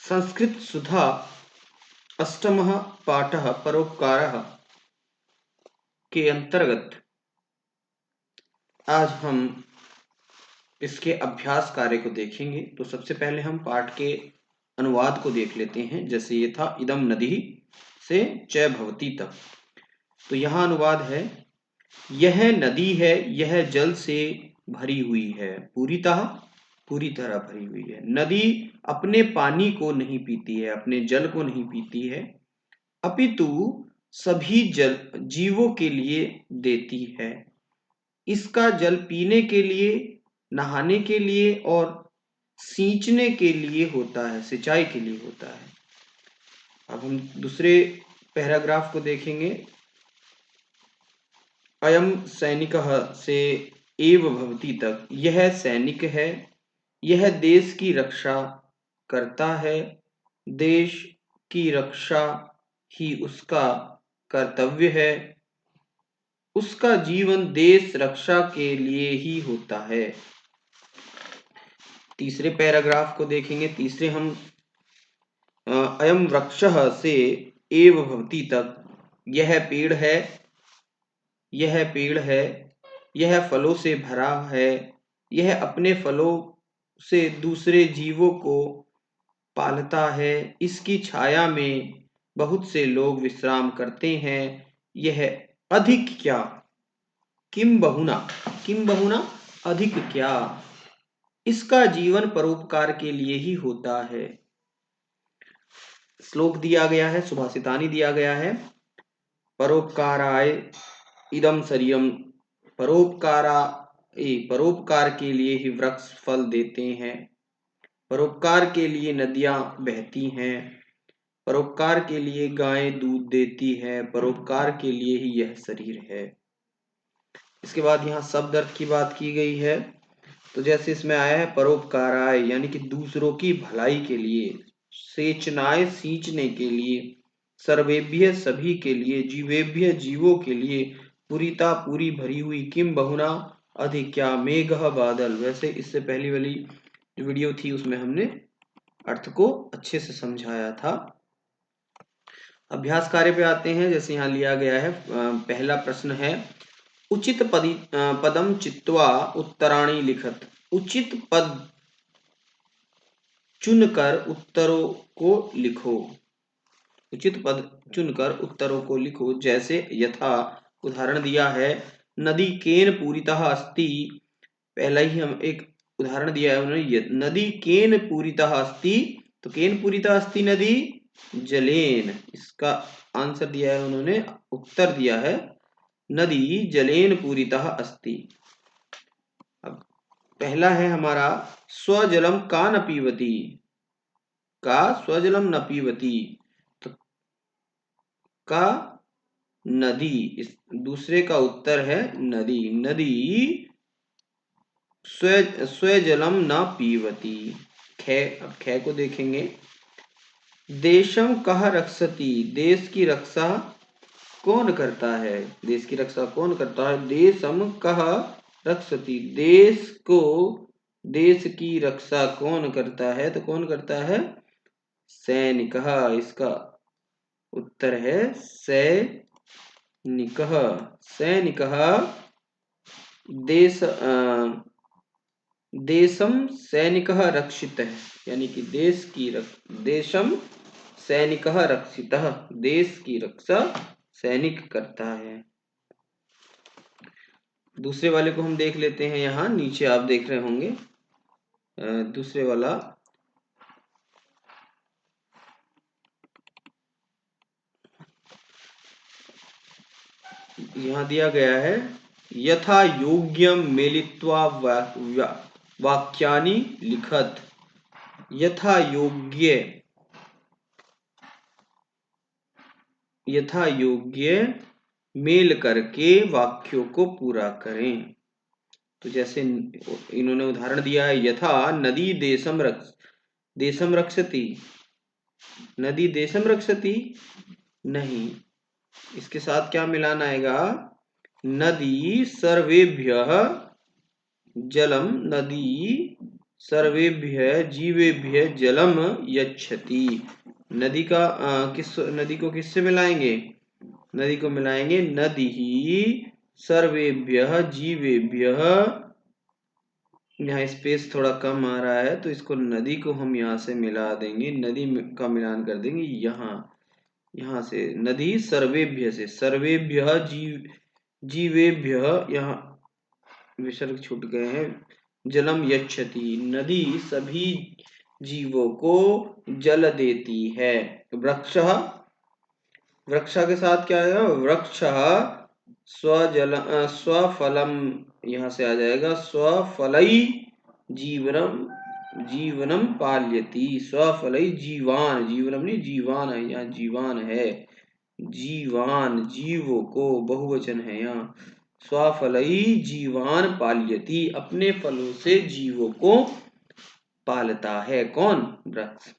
संस्कृत सुधा अष्टमः पाठः परोपकारः के अंतर्गत आज हम इसके अभ्यास कार्य को देखेंगे। तो सबसे पहले हम पाठ के अनुवाद को देख लेते हैं। जैसे ये था इदम नदी से च भवती तक। तो यहाँ अनुवाद है, यह नदी है, यह जल से भरी हुई है, पूरी तरह भरी हुई है। नदी अपने पानी को नहीं पीती है, अपने जल को नहीं पीती है, अपितु सभी जल जीवों के लिए देती है। इसका जल पीने के लिए, नहाने के लिए और सींचने के लिए होता है, सिंचाई के लिए होता है। अब हम दूसरे पैराग्राफ को देखेंगे। अयम सैनिकः से एव भवति तक, यह सैनिक है, यह देश की रक्षा करता है, देश की रक्षा ही उसका कर्तव्य है, उसका जीवन देश रक्षा के लिए ही होता है। तीसरे पैराग्राफ को देखेंगे। तीसरे हम अयम वृक्षः से एव भवति तक, यह पेड़ है, यह पेड़ है, यह फलों से भरा है, यह अपने फलों से दूसरे जीवों को पालता है, इसकी छाया में बहुत से लोग विश्राम करते हैं। यह अधिक क्या, किम बहुना अधिक क्या, इसका जीवन परोपकार के लिए ही होता है। श्लोक दिया गया है, सुभाषितानी दिया गया है। परोपकाराय इदम शरीरम, परोपकार के लिए ही वृक्ष फल देते हैं, परोपकार के लिए नदियां बहती हैं, परोपकार के लिए गायें दूध देती है, परोपकार के लिए ही यह शरीर है। इसके बाद यहाँ शब्द अर्थ की बात की गई है। तो जैसे इसमें आया है परोपकाराय, यानी कि दूसरों की भलाई के लिए, सेचनाय सींचने के लिए, सर्वेभ्य सभी के लिए, जीवेभ्य जीवों के लिए, पूरिता पूरी भरी हुई, किम बहुना अधिक क्या, मेघः बादल। वैसे इससे पहली वाली जो वीडियो थी उसमें हमने अर्थ को अच्छे से समझाया था। अभ्यास कार्य पे आते हैं। जैसे यहाँ लिया गया है, पहला प्रश्न है, उचित पदम चित्वा उत्तराणी लिखत। उचित पद चुनकर उत्तरों को लिखो। उचित पद चुनकर उत्तरों को लिखो। जैसे यथा, उदाहरण दिया है, नदी केन पूरितः अस्ति। पहला ही हम एक उदाहरण दिया है उन्होंने, नदी केन पूरितः अस्ति। तो केन पूरितः अस्ति नदी, जलेन। इसका आंसर दिया है उन्होंने, उत्तर दिया है, नदी जलेन पूरितः अस्ति। अब पहला है हमारा, स्वजलम का न पीवती, का स्वजलम न पीवती, तो का नदी। इस दूसरे का उत्तर है नदी, नदी स्वजलम न पीवती। खे, अब खे को देखेंगे। देशम कह रक्षति, देश की रक्षा कौन करता है, देश की रक्षा कौन करता है। देशम कह रक्षति, देश को, देश की रक्षा कौन करता है, तो कौन करता है, सैनिकः। इसका उत्तर है सैनिकः। सैनिकः देश देशम सैनिकः रक्षितः, यानी कि देश की देशम सैनिकः रक्षितः, देश की रक्षा सैनिक करता है। दूसरे वाले को हम देख लेते हैं। यहाँ नीचे आप देख रहे होंगे दूसरे वाला, यहाँ दिया गया है, यथा योग्यम मेलित्वा वाक्यानि लिखत। यथा योग्य मेल करके वाक्यों को पूरा करें। तो जैसे इन्होंने उदाहरण दिया है, यथा नदी देशम रक्षति, नदी देशम रक्षति नहीं, इसके साथ क्या मिलान आएगा, नदी सर्वेभ्यः जलम, नदी सर्वेभ्यः जीवेभ्यः जलम यच्छति। नदी का नदी को किससे मिलाएंगे? नदी को मिलाएंगे नदी सर्वेभ्यः जीवेभ्यः, यहाँ स्पेस थोड़ा कम आ रहा है तो इसको नदी को हम यहाँ से मिला देंगे, नदी का मिलान कर देंगे यहाँ से नदी सर्वेभ्य से, सर्वेभ्यः जीवेभ्यः, यहाँ विसर्ग छूट गए हैं, जलम यच्छति, नदी सभी जीवों को जल देती है। वृक्षः, वृक्षा के साथ क्या आएगा? वृक्षः स्वफलम, यहाँ से आ जाएगा स्वफलई जीवनम पाल्यति। स्वफलई जीवान, जीवनम नहीं जीवान है, यहाँ जीवान है, जीवान जीवों को बहुवचन है यहाँ। स्वफलई जीवान पाल्यति, अपने फलों से जीवों को पालता है। कौन? वृक्ष।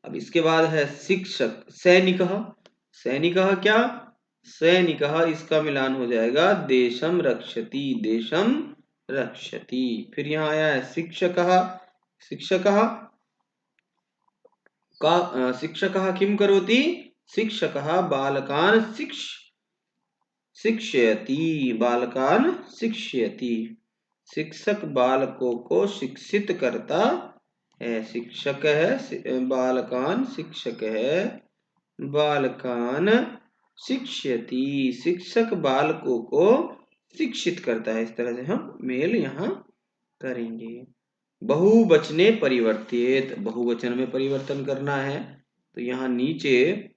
अब इसके बाद है शिक्षक, सैनिकः। सैनिकः क्या? सैनिकः, इसका मिलान हो जाएगा देशम रक्षति, देशम रक्षति। फिर यहाँ आया है शिक्षकः, शिक्षकः का शिक्षकः किम करोति? शिक्षकः बालकान् शिक्षयति, बालकान् शिक्षयति। शिक्षक बालकों को शिक्षित करता है। शिक्षक है बालकान, शिक्षक है बालकान शिक्षयति, शिक्षक बालकों को शिक्षित करता है। इस तरह से हम मेल यहाँ करेंगे। बहुवचने परिवर्तित, बहुवचन में परिवर्तन करना है तो यहाँ नीचे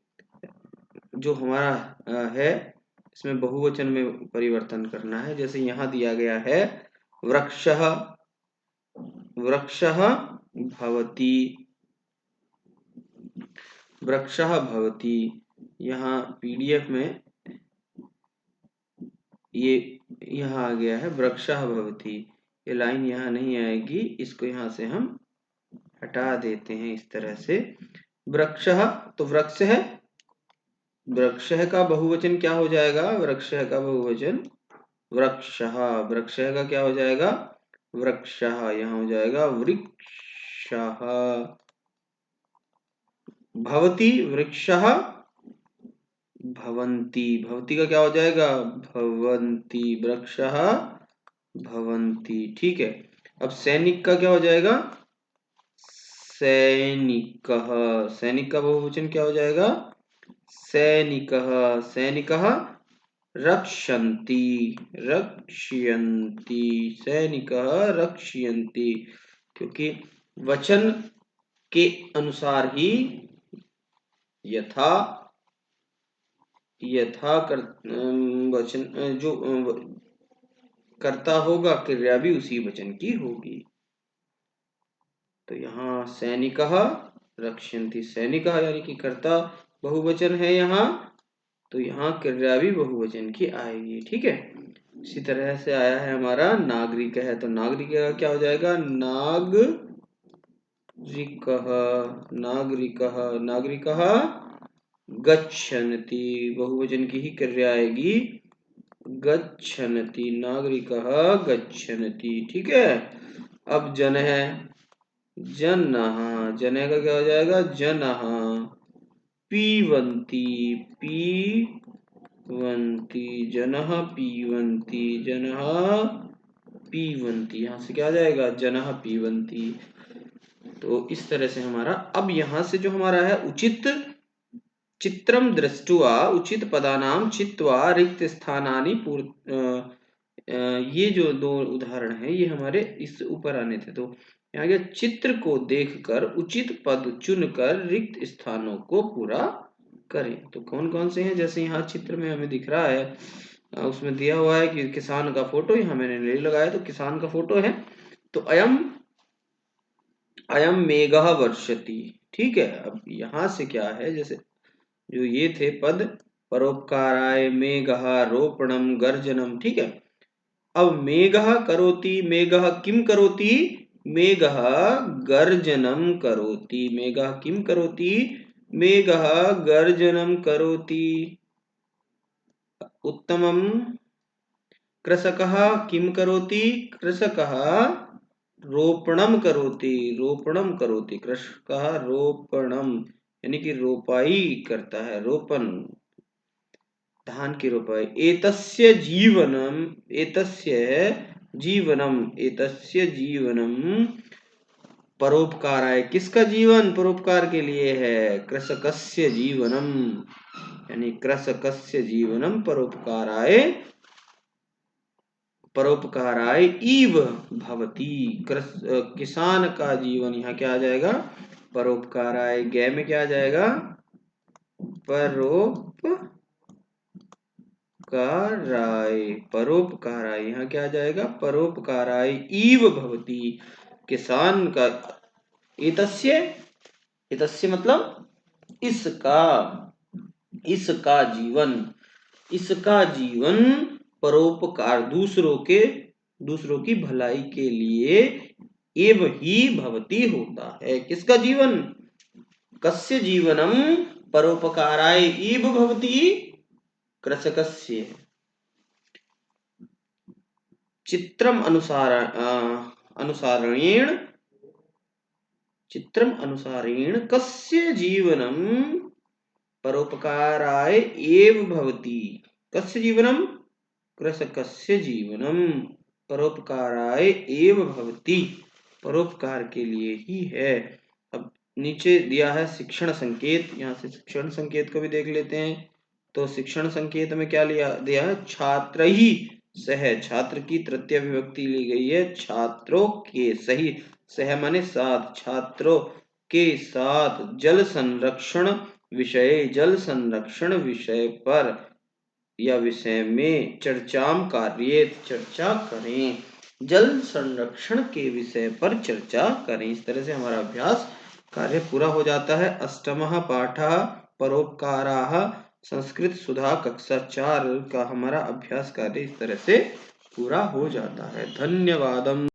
जो हमारा है इसमें बहुवचन में परिवर्तन करना है। जैसे यहाँ दिया गया है वृक्षः, वृक्षः भवति, वृक्षः भवति। यहाँ पीडीएफ में ये यहाँ आ गया है वृक्षः भवति, ये लाइन यहाँ नहीं आएगी, इसको यहाँ से हम हटा देते हैं इस तरह से। वृक्षः तो वृक्ष है, वृक्षः का बहुवचन क्या हो जाएगा? वृक्षः का बहुवचन वृक्षः, वृक्षः का क्या हो जाएगा? वृक्षः, यहाँ हो जाएगा वृक्षः। भवति वृक्षः भवन्ति, भवति का क्या हो जाएगा? भवन्ति, वृक्षः भवन्ति। ठीक है, अब सैनिक का क्या हो जाएगा? सैनिकः, सैनिक का बहुवचन क्या हो जाएगा? सैनिकः, सैनिकः रक्षन्ति, रक्ष्यन्ति, सैनिकः रक्ष्यन्ति, क्योंकि वचन के अनुसार ही यथा वचन जो कर्ता होगा, क्रिया भी उसी वचन की होगी। तो यहाँ सैनिकः रक्षन्ति, सैनिकः यानी कि कर्ता बहुवचन है यहाँ, तो यहाँ क्रिया भी बहुवचन की आएगी। ठीक है, इसी तरह से आया है हमारा नागरिक है, तो नागरिक का क्या हो जाएगा? नागरिकः, नागरिकः, नागरिकः गच्छन्ति, बहुवचन की ही क्रिया आएगी गच्छन्ति, नागरिकः गच्छन्ति। ठीक है, अब जन है, जनः, जन का क्या हो जाएगा? जनः पीवन्ति, पीवन्ति, जनः पीवन्ति, जनः पीवन्ति, यहाँ से क्या आ जाएगा? जनः पीवन्ति। तो इस तरह से हमारा, अब यहाँ से जो हमारा है उचित चित्रम दृष्टवा उचित पदानाम चित्वा रिक्त स्थानानि ये जो दो उदाहरण है ये हमारे इस ऊपर आने थे। तो यहाँ गया चित्र को देखकर उचित पद चुनकर रिक्त स्थानों को पूरा करें। तो कौन कौन से हैं? जैसे यहाँ चित्र में हमें दिख रहा है, उसमें दिया हुआ है कि किसान का फोटो, यहाँ मैंने ले लगाया तो किसान का फोटो है। तो अयम मेघः वर्षति। ठीक है, अब यहाँ से क्या है, जैसे जो ये थे पद, परोपकाराय मेघः रोपणम गर्जनम। ठीक है, अब मेघः करोति, मेघः किम करोति? मेघः गर्जनम करोति, मेघः किम करोति? मेघः गर्जनम करोति। उत्तमम कृषकः किम करोति? कृषकः रोपणम करोति कृषकः रोपणम यानी कि रोपाई करता है, रोपण धान की रोपाई। एतस्य जीवनम परोपकाराय, किसका जीवन परोपकार के लिए है? कृषकस्य जीवनम यानी कृषकस्य जीवनम परोपकाराय इव भवति। किसान का जीवन यहाँ क्या आ जाएगा? परोपकाराय। गे में क्या आ जाएगा? परोपकाराय यहाँ क्या आ जाएगा? परोपकाराय इव भवति। किसान का एतस्य मतलब इसका जीवन परोपकार दूसरों की भलाई के लिए एव ही भवति होता है। किसका जीवन? कस्य जीवनम परोपकाराय इव भवति? कृषकस्य। चित्रम अनुसारेण कस्य जीवनम परोपकाराय एव भवति? कस्य जीवनम? कृषकस्य जीवनम परोपकाराय एव भवति। परोपकार के लिए ही है। अब नीचे दिया है शिक्षण संकेत, यहाँ से शिक्षण संकेत को भी देख लेते हैं। तो शिक्षण संकेत में क्या दिया है? छात्र ही सह, छात्र की तृतीय विभक्ति ली गई है। छात्रों के सही, सह माने साथ, छात्रों के साथ जल संरक्षण विषय पर या विषय में चर्चाम कार्येत, चर्चा करें। जल संरक्षण के विषय पर चर्चा करें। इस तरह से हमारा अभ्यास कार्य पूरा हो जाता है। अष्टमः पाठः परोपकाराः संस्कृत सुधा कक्षा 4 का हमारा अभ्यास कार्य इस तरह से पूरा हो जाता है। धन्यवादम।